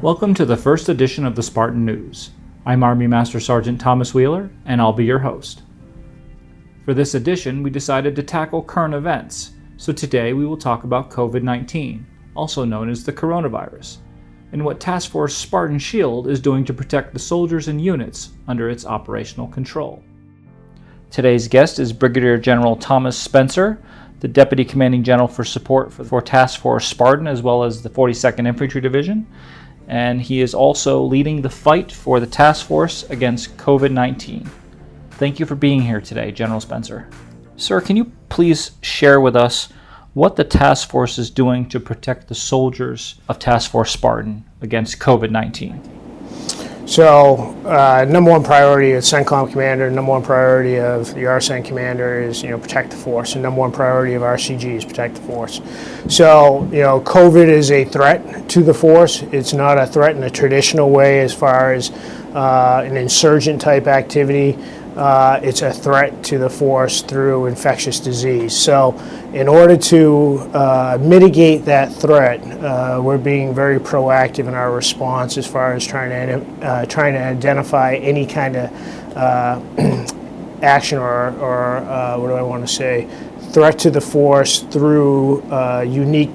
Welcome to the first edition of the Spartan News. I'm Army Master Sergeant Thomas Wheeler, and I'll be your host. For this edition, we decided to tackle current events, so today we will talk about COVID-19, also known as the coronavirus, and what Task Force Spartan Shield is doing to protect the soldiers and units under its operational control. Today's guest is Brigadier General Thomas Spencer, the Deputy Commanding General for support for Task Force Spartan as well as the 42nd Infantry Division, and he is also leading the fight for the task force against COVID-19. Thank you for being here today, General Spencer. Sir, can you please share with us what the task force is doing to protect the soldiers of Task Force Spartan against COVID-19? So, number one priority of CENTCOM commander, number one priority of the RSN commander is, protect the force. And number one priority of RCG is protect the force. So, COVID is a threat to the force. It's not a threat in a traditional way as far as an insurgent type activity. It's a threat to the force through infectious disease. So in order to mitigate that threat, we're being very proactive in our response as far as trying to identify any kind of action or what do I want to say, threat to the force through unique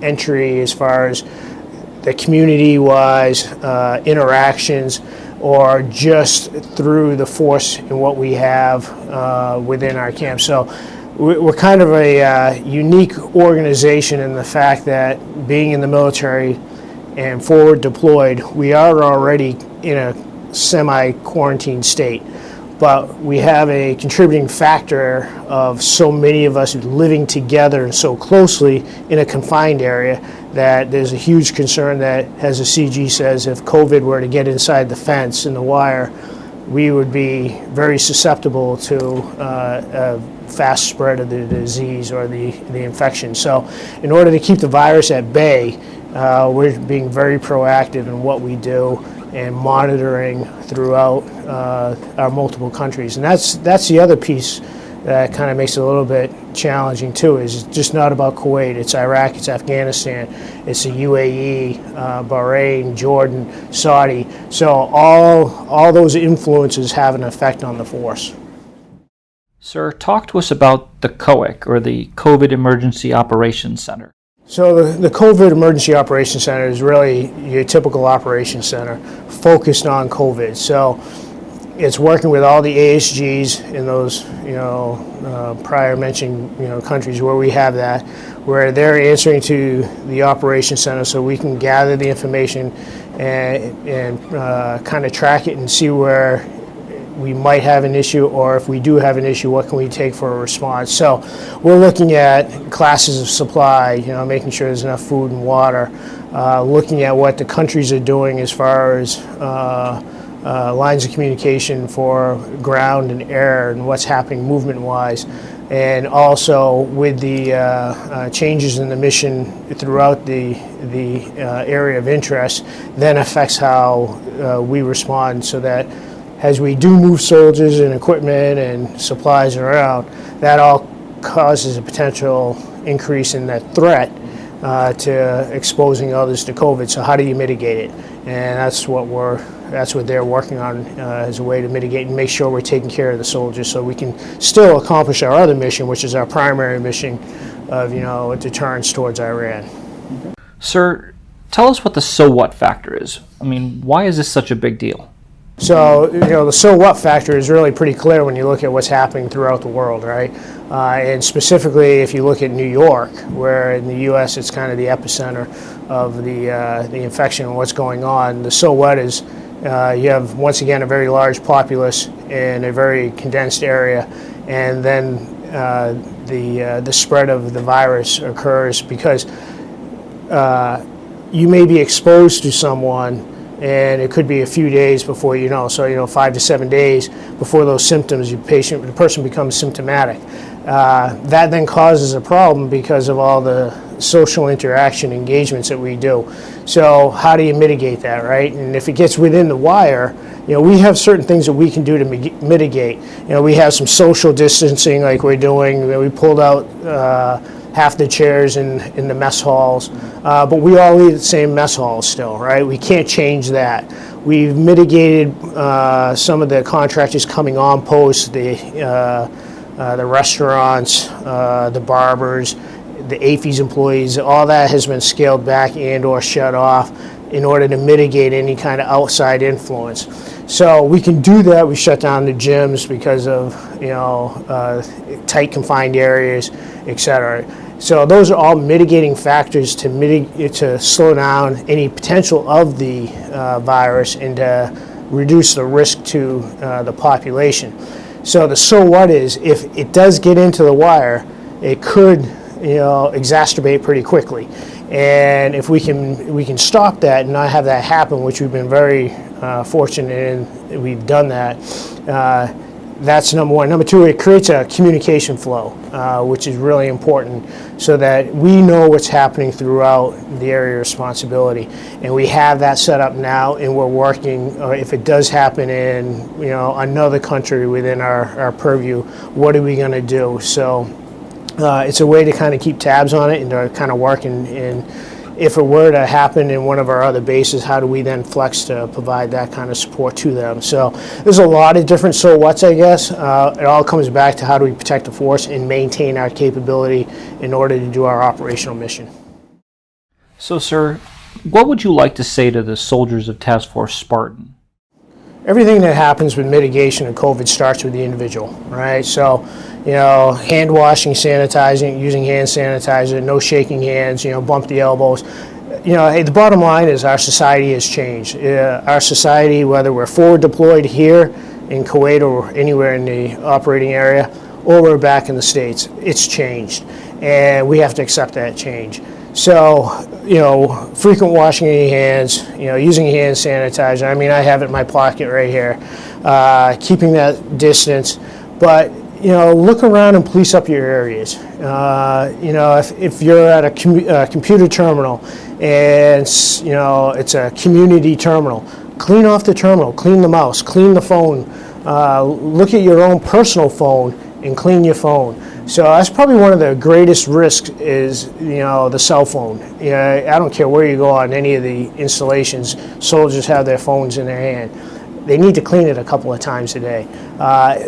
entry as far as the community-wise interactions, or just through the force and what we have within our camp. So we're kind of a unique organization in the fact that being in the military and forward deployed, we are already in a semi-quarantine state. But we have a contributing factor of so many of us living together and so closely in a confined area that there's a huge concern that, as the CG says, if COVID were to get inside the fence and the wire, we would be very susceptible to a fast spread of the disease or the infection. So in order to keep the virus at bay, we're being very proactive in what we do and monitoring throughout our multiple countries. And that's the other piece that kind of makes it a little bit challenging too, is it's just not about Kuwait. It's Iraq, it's Afghanistan, it's the UAE, Bahrain, Jordan, Saudi. So all those influences have an effect on the force. Sir, talk to us about the COEC, or the COVID Emergency Operations Center. So the COVID Emergency Operations Center is really your typical operations center focused on COVID. So it's working with all the ASGs in those, prior mentioned, countries where we have that, where they're answering to the operations center so we can gather the information and kind of track it and see where we might have an issue, or if we do have an issue, what can we take for a response. So we're looking at classes of supply, making sure there's enough food and water, looking at what the countries are doing as far as lines of communication for ground and air and what's happening movement-wise, and also with the changes in the mission throughout the area of interest, then affects how we respond, so that as we do move soldiers and equipment and supplies around, that all causes a potential increase in that threat to exposing others to COVID. So how do you mitigate it? And that's what they're working on as a way to mitigate and make sure we're taking care of the soldiers, so we can still accomplish our other mission, which is our primary mission of deterrence towards Iran. Sir, tell us what the so what factor is. Why is this such a big deal? So, the so what factor is really pretty clear when you look at what's happening throughout the world, right? And specifically, if you look at New York, where in the U.S. it's kind of the epicenter of the infection and what's going on, the so what is you have, once again, a very large populace in a very condensed area, and then the spread of the virus occurs because you may be exposed to someone, and it could be a few days before you know. So 5 to 7 days before those symptoms, the person becomes symptomatic. That then causes a problem because of all the social interaction engagements that we do. So how do you mitigate that, right? And if it gets within the wire, we have certain things that we can do to mitigate. We have some social distancing like we're doing. We pulled out half the chairs in the mess halls, but we all eat at the same mess halls still, right? We can't change that. We've mitigated some of the contractors coming on post, the restaurants, the barbers, the AFES employees, all that has been scaled back and or shut off in order to mitigate any kind of outside influence. So we can do that. We shut down the gyms because of tight confined areas, etc. So those are all mitigating factors to slow down any potential of the virus and to reduce the risk to the population. So the so what is, if it does get into the wire, it could exacerbate pretty quickly. And if we can stop that and not have that happen, which we've been very fortunate in, we've done that. That's number one. Number two, it creates a communication flow, which is really important, so that we know what's happening throughout the area of responsibility, and we have that set up now, and we're working. If it does happen in another country within our purview, what are we going to do? So it's a way to kind of keep tabs on it and to kind of work in if it were to happen in one of our other bases, how do we then flex to provide that kind of support to them? So there's a lot of different so what's, I guess. It all comes back to how do we protect the force and maintain our capability in order to do our operational mission. So, sir, what would you like to say to the soldiers of Task Force Spartan? Everything that happens with mitigation of COVID starts with the individual, right? So, hand washing, sanitizing, using hand sanitizer, no shaking hands, bump the elbows. Hey, the bottom line is our society has changed. Our society, whether we're forward deployed here in Kuwait or anywhere in the operating area, or we're back in the States, it's changed. And we have to accept that change. So, frequent washing of your hands, using hand sanitizer. I mean, I have it in my pocket right here, keeping that distance. But, look around and police up your areas. If you're at a computer terminal and, it's a community terminal, clean off the terminal, clean the mouse, clean the phone, look at your own personal phone and clean your phone. So that's probably one of the greatest risks is, the cell phone. I don't care where you go on any of the installations, soldiers have their phones in their hand. They need to clean it a couple of times a day.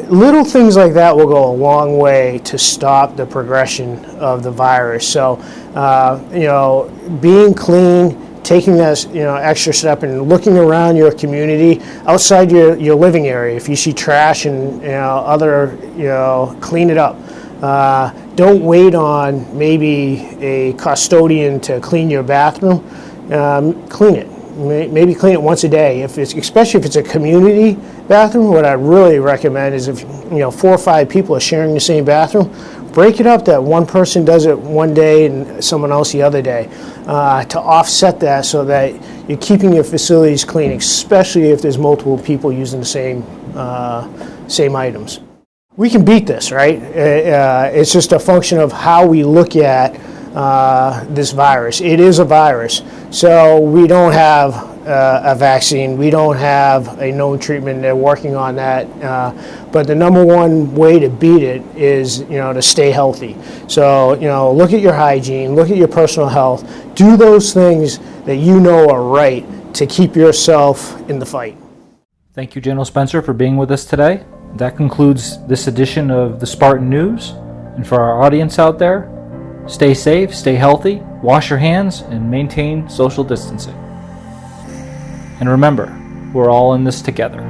Little things like that will go a long way to stop the progression of the virus. So, being clean, taking that extra step and looking around your community, outside your living area. If you see trash and clean it up. Don't wait on maybe a custodian to clean your bathroom. Clean it. Maybe clean it once a day. Especially if it's a community bathroom, what I really recommend is if 4 or 5 people are sharing the same bathroom, break it up that one person does it one day and someone else the other day to offset that, so that you're keeping your facilities clean, especially if there's multiple people using the same items. We can beat this, right? It's just a function of how we look at this virus. It is a virus, so we don't have a vaccine. We don't have a known treatment. They're working on that. But the number one way to beat it is, to stay healthy. So, look at your hygiene, look at your personal health. Do those things that are right to keep yourself in the fight. Thank you, General Spencer, for being with us today. That concludes this edition of the Spartan News. And for our audience out there, stay safe, stay healthy, wash your hands, and maintain social distancing. And remember, we're all in this together.